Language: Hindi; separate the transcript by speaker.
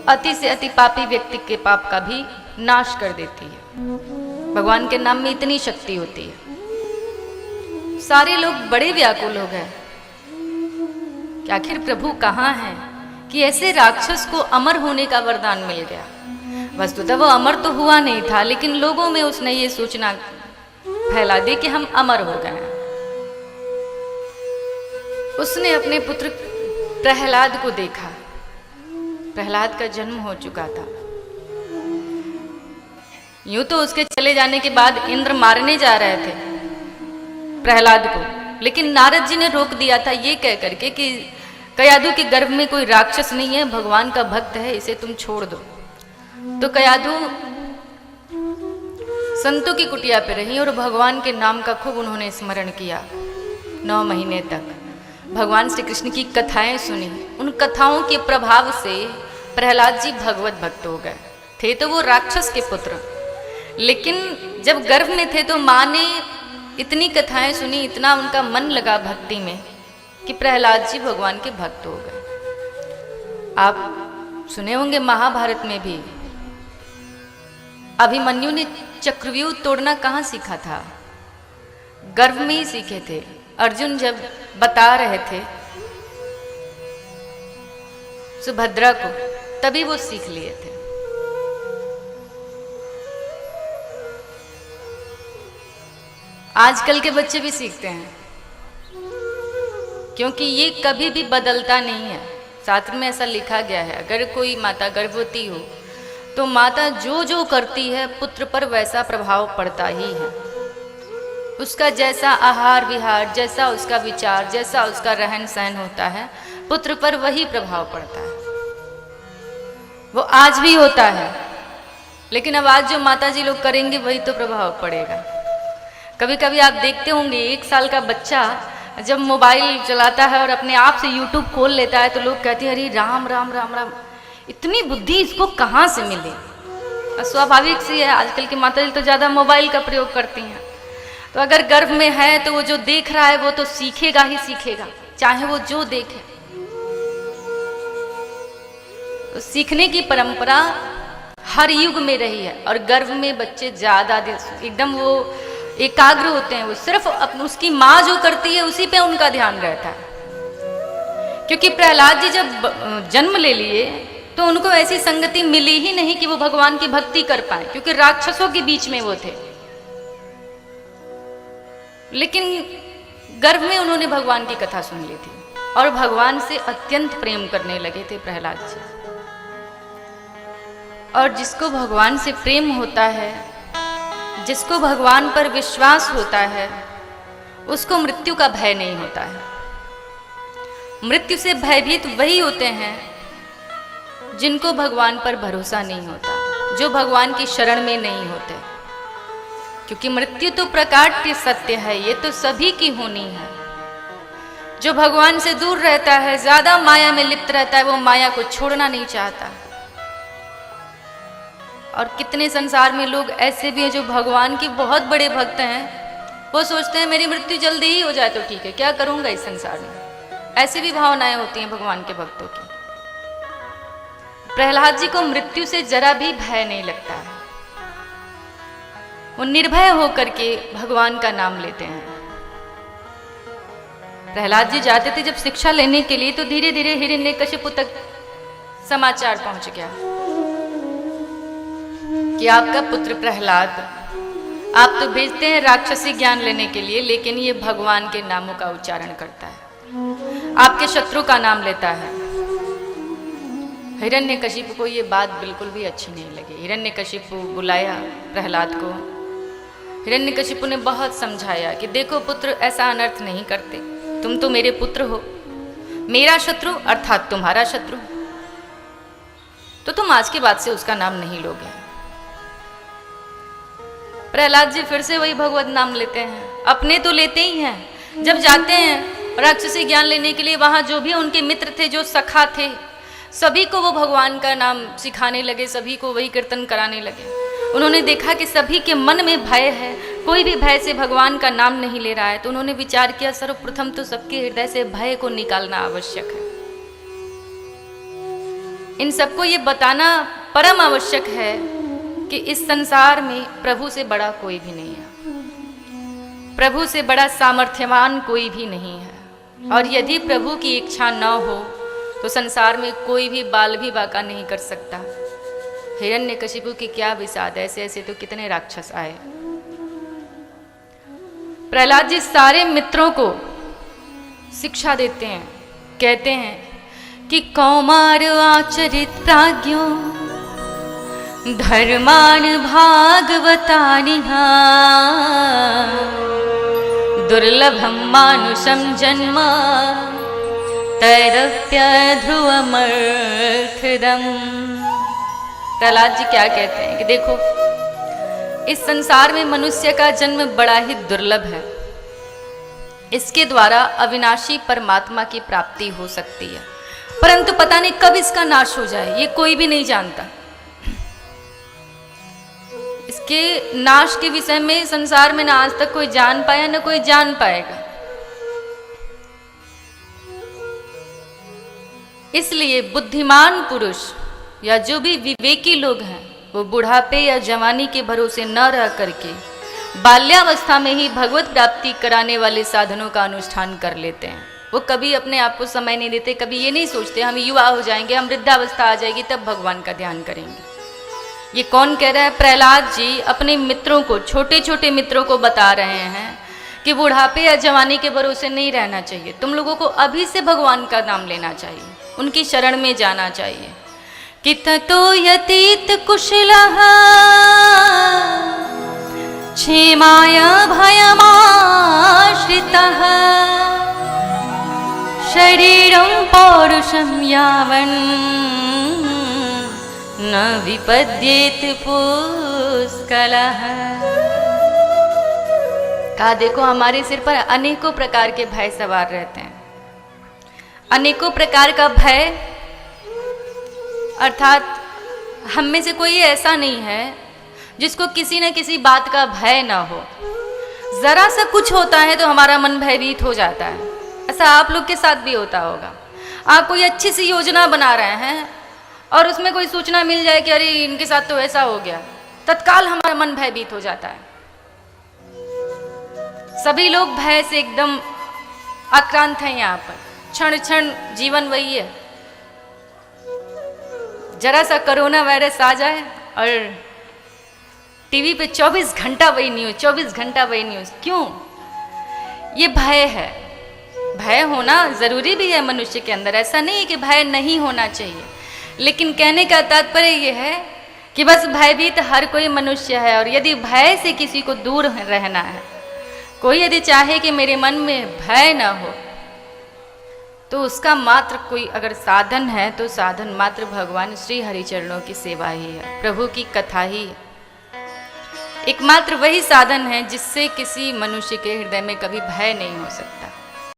Speaker 1: अति से अति पापी व्यक्ति के पाप का भी नाश कर देती है। भगवान के नाम में इतनी शक्ति होती है। सारे लोग बड़े व्याकुल हो गए कि आखिर प्रभु कहाँ हैं कि ऐसे राक्षस को अमर होने का वरदान मिल गया। वस्तुतः वो अमर तो हुआ नहीं था, लेकिन लोगों में उसने ये सूचना फैला दी कि हम अमर हो गए हैं। उसने अपने पुत्र प्रहलाद को देखा। प्रहलाद का जन्म हो चुका था। यूं तो उसके चले जाने के बाद इंद्र मारने जा रहे थे प्रहलाद को, लेकिन नारद जी ने रोक दिया था ये कह करके कि कयाधु के गर्भ में कोई राक्षस नहीं है, भगवान का भक्त है, इसे तुम छोड़ दो। तो कयाधु संतों की कुटिया पे रही और भगवान के नाम का खूब उन्होंने स्मरण किया। 9 महीने तक भगवान श्री कृष्ण की कथाएं सुनी। उन कथाओं के प्रभाव से प्रहलाद जी भगवत भक्त हो गए। थे तो वो राक्षस के पुत्र, लेकिन जब गर्भ में थे तो माँ ने इतनी कथाएं सुनी, इतना उनका मन लगा भक्ति में कि प्रहलाद जी भगवान के भक्त हो गए। आप सुने होंगे महाभारत में भी अभिमन्यु ने चक्रव्यूह तोड़ना कहाँ सीखा था? गर्भ में ही सीखे थे। अर्जुन जब बता रहे थे सुभद्रा को, तभी वो सीख लिए थे। आजकल के बच्चे भी सीखते हैं, क्योंकि ये कभी भी बदलता नहीं है। शास्त्र में ऐसा लिखा गया है, अगर कोई माता गर्भवती हो तो माता जो जो करती है पुत्र पर वैसा प्रभाव पड़ता ही है। उसका जैसा आहार विहार, जैसा उसका विचार, जैसा उसका रहन सहन होता है, पुत्र पर वही प्रभाव पड़ता है। वो आज भी होता है, लेकिन अब आज जो माता जी लोग करेंगे वही तो प्रभाव पड़ेगा। कभी कभी आप देखते होंगे 1 साल का बच्चा जब मोबाइल चलाता है और अपने आप से यूट्यूब खोल लेता है तो लोग कहते हैं अरे राम राम राम राम, इतनी बुद्धि इसको कहाँ से मिली। स्वाभाविक सी है, आजकल की माता जी तो ज़्यादा मोबाइल का प्रयोग करती हैं। तो अगर गर्भ में है तो वो जो देख रहा है वो तो सीखेगा ही सीखेगा, चाहे वो जो देखे। तो सीखने की परंपरा हर युग में रही है, और गर्भ में बच्चे ज़्यादा एकदम वो एकाग्र होते हैं। वो सिर्फ उसकी माँ जो करती है उसी पे उनका ध्यान रहता है। क्योंकि प्रहलाद जी जब जन्म ले लिए तो उनको ऐसी संगति मिली ही नहीं कि वो भगवान की भक्ति कर पाए, क्योंकि राक्षसों के बीच में वो थे। लेकिन गर्भ में उन्होंने भगवान की कथा सुन ली थी और भगवान से अत्यंत प्रेम करने लगे थे प्रहलाद जी। और जिसको भगवान से प्रेम होता है, जिसको भगवान पर विश्वास होता है, उसको मृत्यु का भय नहीं होता है। मृत्यु से भयभीत वही होते हैं जिनको भगवान पर भरोसा नहीं होता, जो भगवान की शरण में नहीं होते। क्योंकि मृत्यु तो प्रकाट्य सत्य है, ये तो सभी की होनी है। जो भगवान से दूर रहता है, ज्यादा माया में लिप्त रहता है, वो माया को छोड़ना नहीं चाहता। और कितने संसार में लोग ऐसे भी हैं जो भगवान के बहुत बड़े भक्त हैं, वो सोचते हैं मेरी मृत्यु जल्दी ही हो जाए तो ठीक है, क्या करूंगा इस संसार में। ऐसी भी भावनाएं होती हैं भगवान के भक्तों की। प्रहलाद जी को मृत्यु से जरा भी भय नहीं लगता है। वो निर्भय होकर के भगवान का नाम लेते हैं। प्रहलाद जी जाते थे जब शिक्षा लेने के लिए, तो धीरे धीरे हिरण्यकशिपु तक समाचार पहुंच गया कि आपका पुत्र प्रहलाद, आप तो भेजते हैं राक्षसी ज्ञान लेने के लिए, लेकिन ये भगवान के नामों का उच्चारण करता है, आपके शत्रु का नाम लेता है। हिरण्यकशिपु को ये बात बिल्कुल भी अच्छी नहीं लगी। हिरण्यकशिपु बुलाया प्रहलाद को। हिरण्यकशिपु ने बहुत समझाया कि देखो पुत्र, ऐसा अनर्थ नहीं करते, तुम तो मेरे पुत्र हो। मेरा शत्रु अर्थात तुम्हारा शत्रु, तो तुम आज के बाद से उसका नाम नहीं लोगे। प्रहलाद जी फिर से वही भगवत नाम लेते हैं। अपने तो लेते ही हैं, जब जाते हैं राक्षसी ज्ञान लेने के लिए, वहां जो भी उनके मित्र थे, जो सखा थे, सभी को वो भगवान का नाम सिखाने लगे, सभी को वही कीर्तन कराने लगे। उन्होंने देखा कि सभी के मन में भय है, कोई भी भय से भगवान का नाम नहीं ले रहा है। तो उन्होंने विचार किया सर्वप्रथम तो सबके हृदय से भय को निकालना आवश्यक है। इन सबको ये बताना परम आवश्यक है कि इस संसार में प्रभु से बड़ा कोई भी नहीं है, प्रभु से बड़ा सामर्थ्यवान कोई भी नहीं है। और यदि प्रभु की इच्छा न हो तो संसार में कोई भी बाल भी बाका नहीं कर सकता। हिरण्यकशिपु की क्या विषाद, ऐसे ऐसे तो कितने राक्षस आए। प्रहलाद जी सारे मित्रों को शिक्षा देते हैं, कहते हैं कि कौमार आचरित प्राज्ञों धर्मान भागवतानिहा दुर्लभम मानुषम जन्म तैरप्य ध्रुवमर्थदम। प्रहलाद जी क्या कहते हैं कि देखो, इस संसार में मनुष्य का जन्म बड़ा ही दुर्लभ है। इसके द्वारा अविनाशी परमात्मा की प्राप्ति हो सकती है, परंतु पता नहीं कब इसका नाश हो जाए, ये कोई भी नहीं जानता। इसके नाश के विषय में संसार में ना आज तक कोई जान पाया, ना कोई जान पाएगा। इसलिए बुद्धिमान पुरुष या जो भी विवेकी लोग हैं वो बुढ़ापे या जवानी के भरोसे न रह करके बाल्यावस्था में ही भगवत प्राप्ति कराने वाले साधनों का अनुष्ठान कर लेते हैं। वो कभी अपने आप को समय नहीं देते, कभी ये नहीं सोचते हम युवा हो जाएंगे, हम वृद्धावस्था आ जाएगी तब भगवान का ध्यान करेंगे। ये कौन कह रहा है? प्रहलाद जी अपने मित्रों को, छोटे छोटे मित्रों को बता रहे हैं कि बुढ़ापे या जवानी के भरोसे नहीं रहना चाहिए। तुम लोगों को अभी से भगवान का नाम लेना चाहिए, उनकी शरण में जाना चाहिए। कि ततो यतीत कुशलः क्षेमाय भयमाश्रितः शरीरं पौरुषं यावन् न विपद्येत पुष्कलः। कहा देखो, हमारे सिर पर अनेकों प्रकार के भय सवार रहते हैं। अनेकों प्रकार का भय अर्थात हम में से कोई ऐसा नहीं है जिसको किसी न किसी बात का भय ना हो। जरा सा कुछ होता है तो हमारा मन भयभीत हो जाता है। ऐसा आप लोग के साथ भी होता होगा। आप कोई अच्छी सी योजना बना रहे हैं और उसमें कोई सूचना मिल जाए कि अरे इनके साथ तो ऐसा हो गया, तत्काल हमारा मन भयभीत हो जाता है। सभी लोग भय से एकदम आक्रांत हैं। यहाँ पर क्षण क्षण जीवन वही है। जरा सा कोरोना वायरस आ जाए और टीवी पे 24 घंटा वही न्यूज, 24 घंटा वही न्यूज। क्यों? ये भय है। भय होना जरूरी भी है मनुष्य के अंदर, ऐसा नहीं है कि भय नहीं होना चाहिए। लेकिन कहने का तात्पर्य ये है कि बस भयभीत हर कोई मनुष्य है, और यदि भय से किसी को दूर रहना है, कोई यदि चाहे कि मेरे मन में भय ना हो, तो उसका मात्र कोई अगर साधन है तो साधन मात्र भगवान श्री हरिचरणों की सेवा ही है, प्रभु की कथा ही है। एकमात्र वही साधन है जिससे किसी मनुष्य के हृदय में कभी भय नहीं हो सकता।